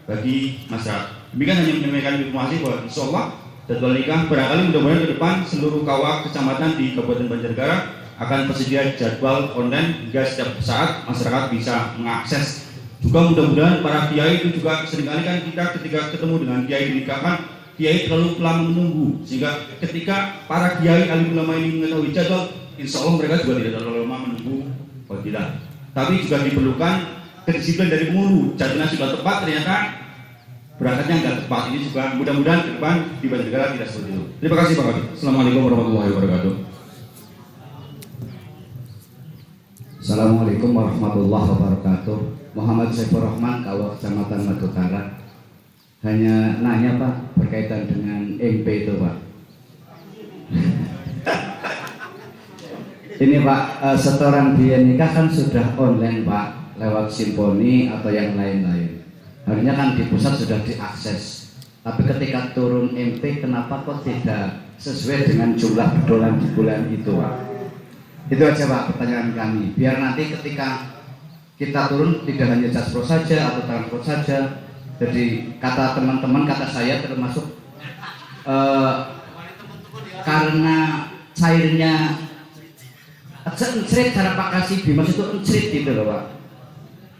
bagi masyarakat. Demikian hanya menyampaikan informasi bahwa insya Allah jadwal nikah barangkali mudah-mudahan ke depan seluruh KUA kecamatan di Kabupaten Banjarnegara akan tersedia jadwal online hingga setiap saat masyarakat bisa mengakses. Juga mudah-mudahan para kiai itu juga seringkali kan kita ketika ketemu dengan kiai dinikahkan, kiai terlalu lama menunggu, sehingga ketika para kiai alim ulama ini mengetahui jadwal, insya Allah mereka juga tidak terlalu lama menunggu fadilah. Tapi juga diperlukan kedisiplinan dari pengulu. Jadwalnya sudah tepat, ternyata berangkatnya nggak tepat. Ini juga mudah-mudahan ke depan di Banjarnegara tidak seperti itu. Terima kasih Pak Kabid. Assalamualaikum warahmatullahi wabarakatuh. Assalamualaikum warahmatullahi wabarakatuh. Muhammad Saifur Rahman, KUA Kecamatan Madutara. Hanya nanya Pak berkaitan dengan MP itu Pak. Ini Pak, setoran biaya nikah kan sudah online Pak, lewat Simponi atau yang lain-lain. Harusnya kan di pusat sudah diakses. Tapi ketika turun MP, kenapa kok tidak sesuai dengan jumlah berdolan di bulan itu Pak? Itu aja Pak pertanyaan kami. Biar nanti ketika kita turun tidak hanya Jaspro saja atau Transport saja. Jadi kata teman-teman, kata saya termasuk karena cairnya encrit cara Pak Kasibi, maksud itu encrit gitu loh Pak.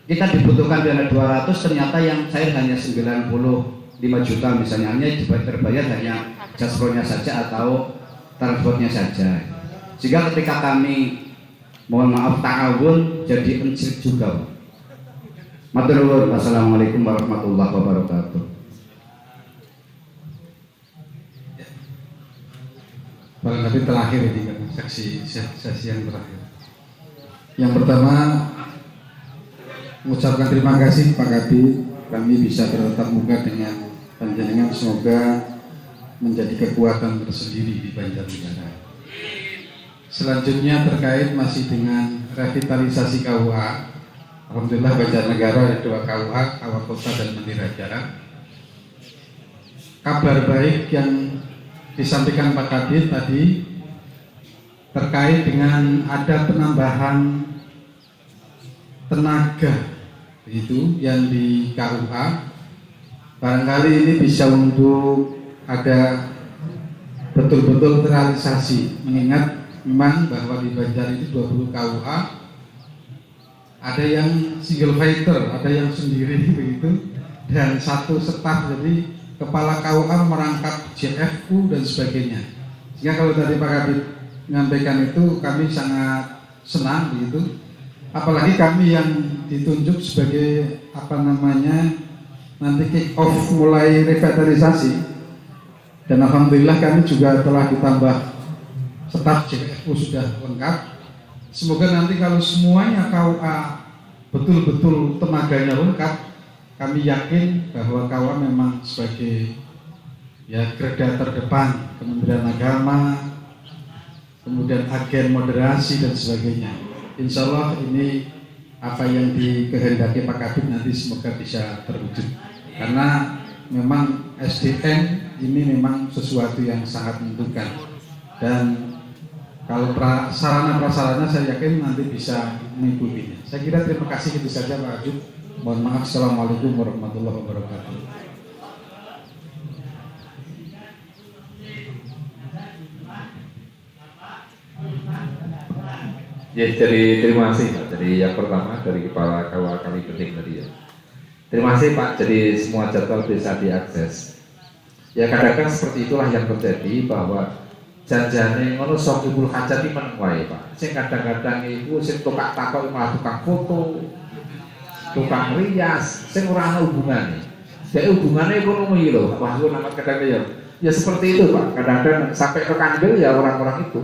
Kita dibutuhkan dana 200, ternyata yang cair hanya 95 juta misalnya, hanya terbayar hanya jaspronya saja atau transportnya saja. Sehingga ketika kami mohon maaf ta'awun jadi encrit juga Pak. Matur nuwun. Wassalamualaikum warahmatullahi wabarakatuh. Barangkali terakhir ini kan sesi yang terakhir. Yang pertama, mengucapkan terima kasih Pak Kabid, kami bisa bertatap muka dengan panjenengan, semoga menjadi kekuatan tersendiri di Banjarnegara. Selanjutnya terkait masih dengan revitalisasi KUA, alhamdulillah Banjarnegara ada 2 KUA, KUA Kota dan Mandira Jarak. Kabar baik yang disampaikan Pak Kabid tadi terkait dengan ada penambahan tenaga itu yang di KUA, barangkali ini bisa untuk ada betul-betul terrealisasi, mengingat memang bahwa di Banjar itu 20 KUA, ada yang single fighter, ada yang sendiri begitu, dan 1 staf, jadi kepala KUA merangkap JFU dan sebagainya. Sehingga kalau tadi Pak Kabid menyampaikan itu, kami sangat senang begitu. Apalagi kami yang ditunjuk sebagai nanti kick off mulai revitalisasi, dan alhamdulillah kami juga telah ditambah staf JFU sudah lengkap. Semoga nanti kalau semuanya KUA betul-betul tenaganya lengkap, kami yakin bahwa KUA memang sebagai garda terdepan Kementerian Agama, kemudian agen moderasi dan sebagainya. Insya Allah ini apa yang dikehendaki Pak Kabid nanti semoga bisa terwujud. Karena memang SDM ini memang sesuatu yang sangat menentukan. Dan kalau sarana prasarana saya yakin nanti bisa mengikutinya. Saya kira terima kasih, itu saja Pak Kabid. Mohon maaf. Assalamualaikum warahmatullahi wabarakatuh. Ya, jadi terima kasih Pak. Jadi yang pertama dari Kepala KUA Kalibening tadi ya. Terima kasih Pak. Jadi semua jadwal bisa diakses. Ya kadang-kadang seperti itulah yang terjadi, bahwa janjane ngono sok ibul hajat iki meneng wae Pak. Sing kadang-kadang iku sing tukang takok malah tukang foto, tukang rias, sing ora ana hubungane. Jadi hubungannya ekonomi loh. Wah, itu nama kadang-kadang ya seperti itu Pak. Kadang-kadang sampai ke kandil ya orang-orang itu.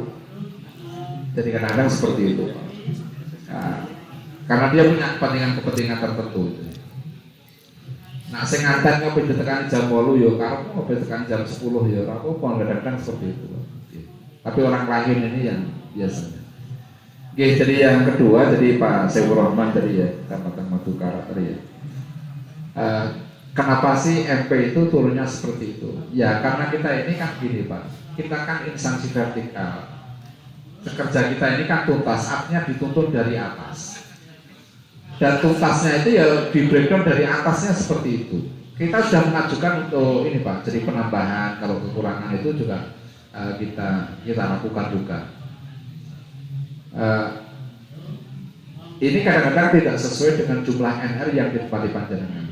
Jadi kadang-kadang seperti itu Pak. Nah, karena dia punya kepentingan tertentu itu. Nah, sing nganten ngopi ditekan jam 8 ya karo ngopi tekan jam 10 ya ora apa-apa, kadang-kadang seperti itu Pak. Tapi orang lain ini yang biasanya. Oke, jadi yang kedua, jadi Pak Sewur Rahman tadi ya, Kecamatan Madukara tadi ya. Kenapa sih MP itu turunnya seperti itu? Ya karena kita ini kan gini Pak, kita kan instansi vertikal. Kerja kita ini kan tuntas, artinya dituntut dari atas. Dan tuntasnya itu ya di breakdown dari atasnya seperti itu. Kita sudah mengajukan untuk ini Pak, jadi penambahan kalau kekurangan itu juga kita lakukan juga. Ini kadang-kadang tidak sesuai dengan jumlah NR yang ditempati panjenengan.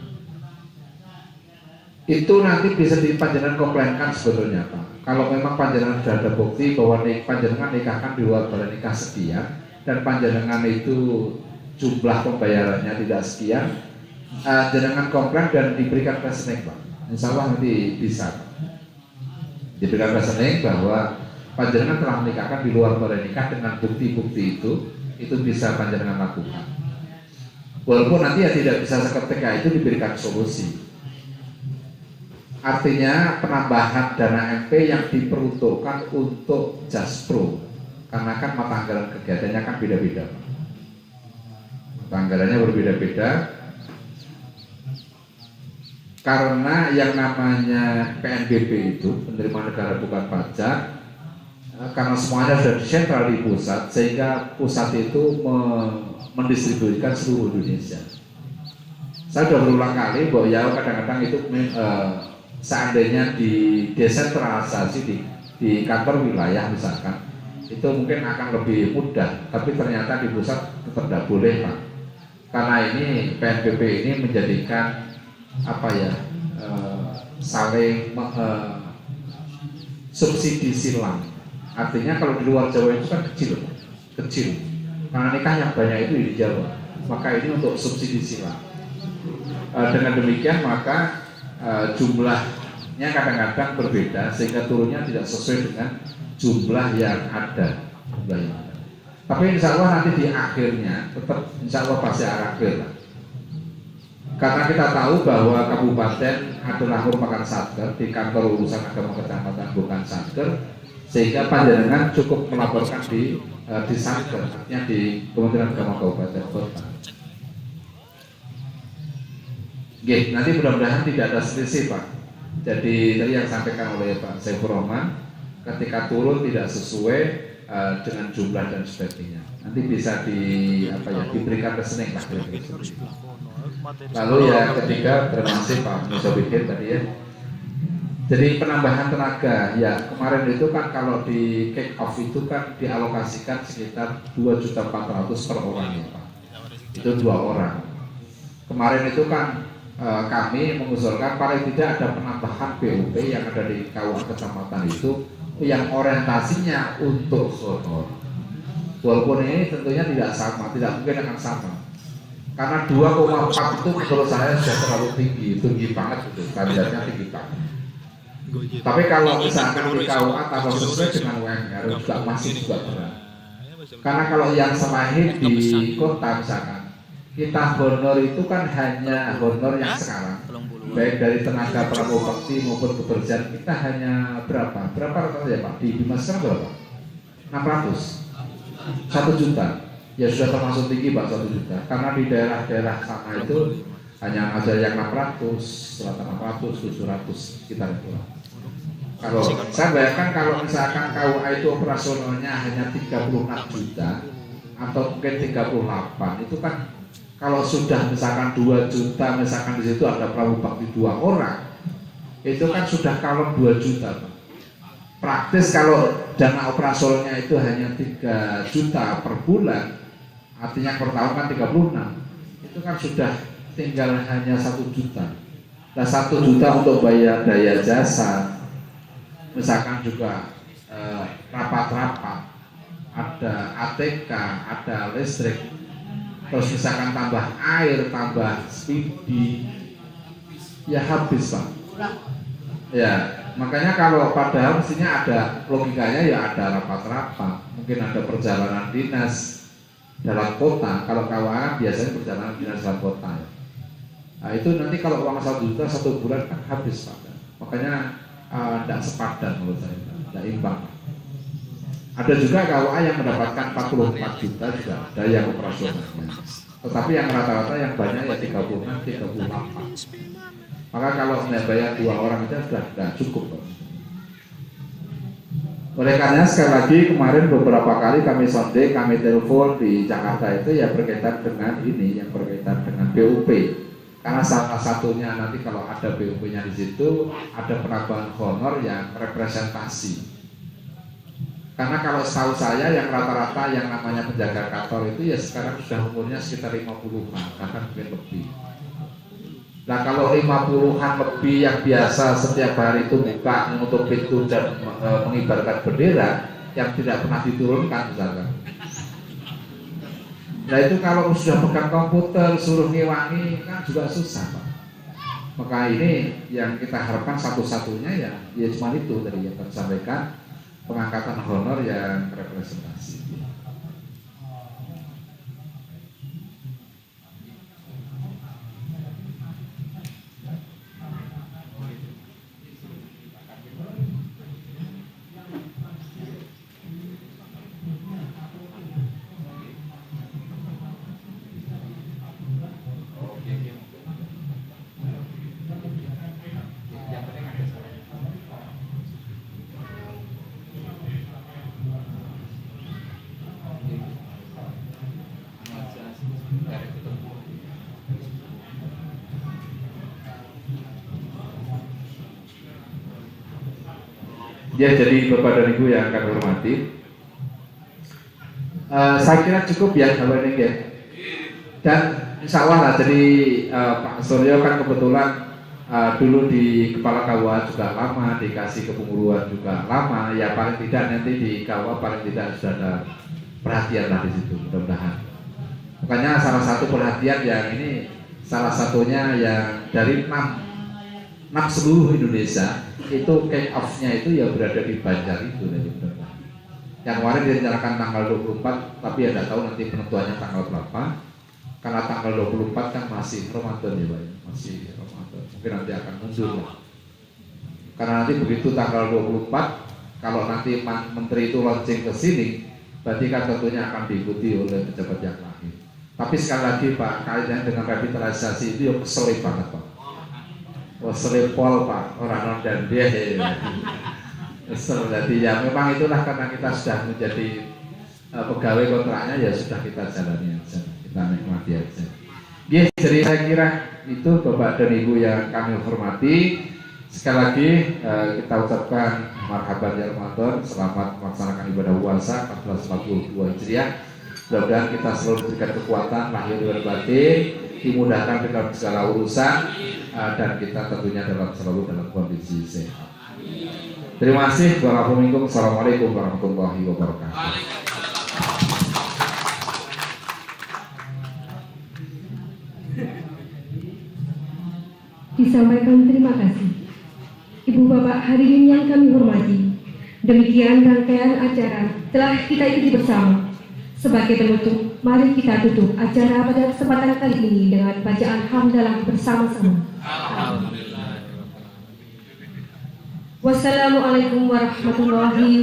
Itu nanti bisa panjenengan komplainkan sebetulnya Pak. Kalau memang panjenengan sudah ada bukti bahwa panjenengan nikahkan di luar badan nikah sekian dan panjenengan itu jumlah pembayarannya tidak sekian, jenengan komplain dan diberikan rekening Pak. Insya Allah nanti bisa Pak. Diberikan rekening bahwa panjenengan telah menikahkan di luar badan nikah dengan bukti-bukti itu bisa panjenengan lakukan. Walaupun nanti ya tidak bisa seketika itu diberikan solusi. Artinya penambahan dana MP yang diperuntukkan untuk Jaspro, karena kan mata anggaran kegiatannya kan beda-beda. Mata anggarannya berbeda-beda. Karena yang namanya PNBP itu penerimaan negara bukan pajak, karena semuanya sudah disentral di pusat, sehingga pusat itu mendistribusikan seluruh Indonesia. Saya sudah berulang kali bahwa ya kadang-kadang itu seandainya didesentralisasi di kantor wilayah misalkan, itu mungkin akan lebih mudah. Tapi ternyata di pusat tetap tidak boleh Pak, karena ini PNBP ini menjadikan apa ya, saling subsidi silang. Artinya kalau di luar Jawa itu kan kecil, karena nikah yang banyak itu di Jawa, maka ini untuk subsidi silang. Dengan demikian maka jumlahnya kadang-kadang berbeda sehingga turunnya tidak sesuai dengan jumlah yang ada. Tapi insya Allah nanti di akhirnya tetap insya Allah pasti akhir. Karena kita tahu bahwa kabupaten adalah merupakan satker, di kantor urusan agama kecamatan bukan satker, sehingga panjenengan cukup melaporkan di satker, artinya di Kementerian Agama Kabupaten Kota. Oke, nanti mudah-mudahan tidak ada selisih Pak. Jadi tadi yang disampaikan oleh Pak Saifur Rahman, ketika turun tidak sesuai dengan jumlah dan sebagainya, nanti bisa diberikan rekening lah. Lalu yang ketiga, terima kasih Pak Musawikin tadi ya. Jadi penambahan tenaga ya, kemarin itu kan kalau di kick off itu kan dialokasikan sekitar 2.400.000 per orang ya Pak. Itu 2 orang. Kemarin itu kan kami mengusulkan paling tidak ada penambahan BUP yang ada di KUA kecamatan itu yang orientasinya untuk honor. Walaupun ini tentunya tidak mungkin akan sama. Karena 2,4 itu menurut saya sudah terlalu tinggi banget gitu, standarnya tinggi banget. Tapi kalau misalkan di KUA tambah sesuai dengan UMR juga masih juga berat. Karena kalau yang selain di kota misalkan, kita honor itu kan hanya honor yang sekarang, baik dari tenaga prabakti maupun kebersihan kita hanya berapa rata ya Pak? Di Bima sekarang berapa? 600, 1 juta. Ya sudah termasuk tinggi Pak, 1 juta. Karena di daerah-daerah sana itu hanya ada yang 600, rata 600, 700 sekitar itu. Kalau saya bayangkan kalau misalkan KUA itu operasionalnya hanya 36 juta atau mungkin 38, itu kan kalau sudah misalkan 2 juta, misalkan di situ ada prabakti 2 orang, itu kan sudah kalem 2 juta. Praktis kalau dana operasionalnya itu hanya 3 juta per bulan, artinya per tahun kan 36, itu kan sudah tinggal hanya 1 juta. Nah 1 juta untuk bayar daya jasa, misalkan juga rapat-rapat, ada ATK, ada listrik, terus misalkan tambah air, tambah speedy, ya habis Pak. Ya, makanya kalau padahal mestinya ada logikanya ya ada rapat-rapat, mungkin ada perjalanan dinas dalam kota. Kalau kawan biasanya perjalanan dinas dalam kota. Nah itu nanti kalau uang 1 juta 1 bulan kan habis Pak. Makanya tidak sepadan menurut saya, tidak imbang. Ada juga KUA yang mendapatkan 44 juta juga ada yang operasionalnya. Tetapi yang rata-rata yang banyak ya 36, 38. Maka kalau bayar 2 orang itu sudah tidak cukup. Oleh karena sekali lagi kemarin beberapa kali kami sonde, kami telepon di Jakarta itu ya berkaitan dengan ini, yang berkaitan dengan BUP. Karena salah satunya nanti kalau ada BUP-nya di situ ada penambahan honor yang representasi. Karena kalau setahu saya yang rata-rata yang namanya penjaga kantor itu ya sekarang sudah umurnya sekitar 50-an, bahkan mungkin lebih. Nah kalau 50-an lebih yang biasa setiap hari itu buka menutup pintu dan mengibarkan bendera yang tidak pernah diturunkan misalkan. Nah itu kalau sudah pegang komputer suruh ngewangi kan juga susah Pak. Maka ini yang kita harapkan satu-satunya ya cuma itu tadi yang kami sampaikan, pengangkatan honor yang representasi. Ya, jadi Bapak dan Ibu yang kami hormati, saya kira cukup ya Bapak ini ya. Dan insya Allah lah, jadi Pak Suryo kan kebetulan dulu di Kepala KUA juga lama, dikasih kepengurusan juga lama, ya paling tidak nanti di KUA paling tidak sudah ada perhatian lah di situ, mudah-mudahan. Makanya salah satu perhatian yang ini, salah satunya yang dari 6 seluruh Indonesia itu kick off-nya itu ya berada di Banjar itu dari mudah-mudahan. Yang kemarin direncanakan tanggal 24, tapi ya tidak tahu nanti penentuannya tanggal berapa. Karena tanggal 24 kan masih Ramadan ya Pak, masih Ramadan. Mungkin nanti akan mundur lah. Karena nanti begitu tanggal 24, kalau nanti menteri itu launching ke sini, berarti kan tentunya akan diikuti oleh pejabat yang lain. Tapi sekali lagi Pak, kaitannya dengan revitalisasi itu ya keselip banget Pak. Selipol Pak, orang dan dia kesel. Jadi ya memang itulah karena kita sudah menjadi pegawai kontraknya, ya sudah kita jalani aja, kita nikmati aja. Ya, jadi saya kira itu Bapak dan Ibu yang kami hormati. Sekali lagi kita ucapkan marhaban ya Ramadan, selamat melaksanakan ibadah puasa 1442 Hijriah. Mudah-mudahan kita selalu diberikan kekuatan lahir dan batin, dimudahkan dalam segala urusan, dan kita tentunya selalu dalam kondisi sehat. Terima kasih. Wassalamualaikum warahmatullahi wabarakatuh. Disampaikan terima kasih. Ibu Bapak hadirin yang kami hormati, demikian rangkaian acara telah kita ikuti bersama. Sebagai penutup, mari kita tutup acara pada kesempatan kali ini dengan bacaan hamdalah bersama-sama. Wassalamualaikum warahmatullahi wabarakatuh.